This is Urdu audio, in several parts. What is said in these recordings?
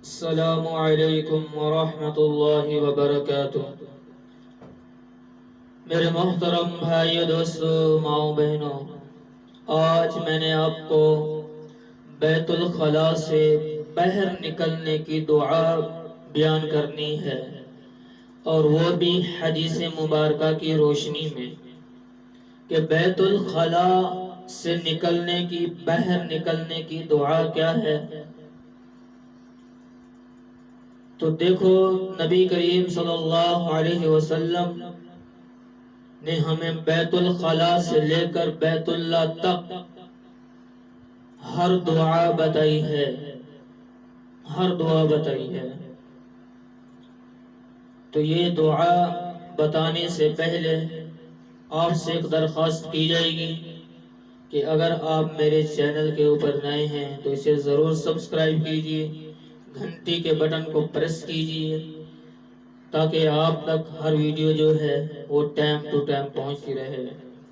السلام علیکم ورحمۃ اللہ وبرکاتہ۔ میرے محترم بھائیو، دوستو، ماؤں بہنوں، آج میں نے آپ کو بیت الخلاء سے باہر نکلنے کی دعا بیان کرنی ہے، اور وہ بھی حدیث مبارکہ کی روشنی میں کہ بیت الخلاء سے باہر نکلنے کی دعا کیا ہے۔ تو دیکھو، نبی کریم صلی اللہ علیہ وسلم نے ہمیں بیت الخلاء سے لے کر بیت اللہ تک ہر دعا بتائی ہے، ہر دعا بتائی ہے۔ تو یہ دعا بتانے سے پہلے آپ سے ایک درخواست کی جائے گی کہ اگر آپ میرے چینل کے اوپر نئے ہیں تو اسے ضرور سبسکرائب کیجئے، گھنٹی کے بٹن کو پریس کیجئے تاکہ آپ تک ہر ویڈیو جو ہے وہ ٹائم ٹو ٹائم پہنچتی رہے۔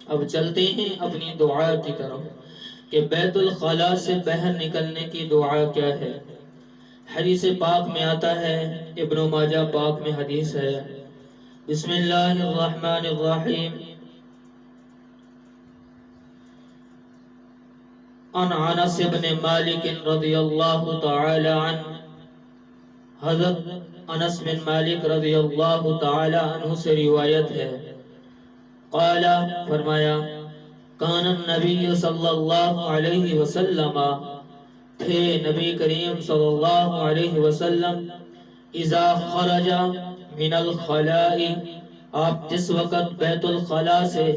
اب چلتے ہیں اپنی دعا کی طرف کہ بیت الخلاء سے باہر نکلنے کی دعا کیا ہے۔ حدیث پاک میں آتا ہے، ابن ماجہ پاک میں حدیث ہے، بسم اللہ الرحمن الرحیم، عن انس بن مالک رضی اللہ تعالی عنہ، حضرت انس بن مالک رضی اللہ تعالی عنہ سے روایت ہے، قال، فرمایا، کان النبی صلی اللہ علیہ وسلم، تھے نبی کریم صلی اللہ علیہ وسلم، اذا خرج من الخلاء، آپ جس وقت بیت الخلاء سے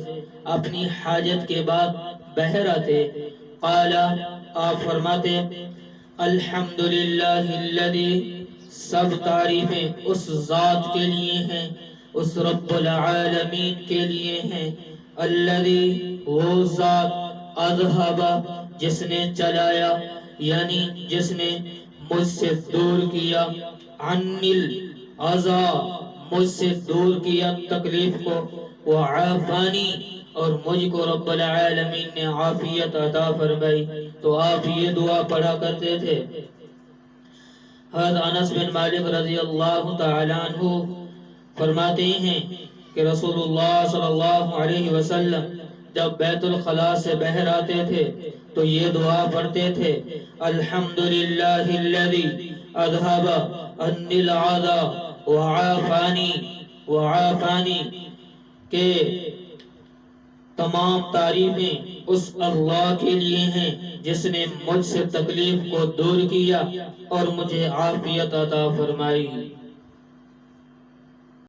اپنی حاجت کے بعد باہر آتے، قال، آپ فرماتے، الحمدللہ الذی، سب تعریفیں اس ذات کے لیے ہیں، اس رب العالمین کے لیے ہیں، الذی، وہ ذات، اذہب، جس نے چلایا، یعنی جس نے مجھ سے دور کیا، عنی الاذی، مجھ سے دور کیا تکلیف کو، وعافانی، اور مجھ کو رب العالمین نے عافیت عطا فرمائی۔ تو آپ یہ دعا پڑھا کرتے تھے۔ حضرت انس بن مالک رضی اللہ تعالی عنہ فرماتے ہیں کہ رسول اللہ صلی اللہ علیہ وسلم جب بیت الخلاء سے باہر آتے تھے تو یہ دعا پڑھتے تھے، الحمدللہ الذی اذہب عنی الاذی وعافانی، کہ تمام تعریفیں اس اللہ کے لیے ہیں جس نے مجھ سے تکلیف کو دور کیا اور مجھے عافیت عطا فرمائی۔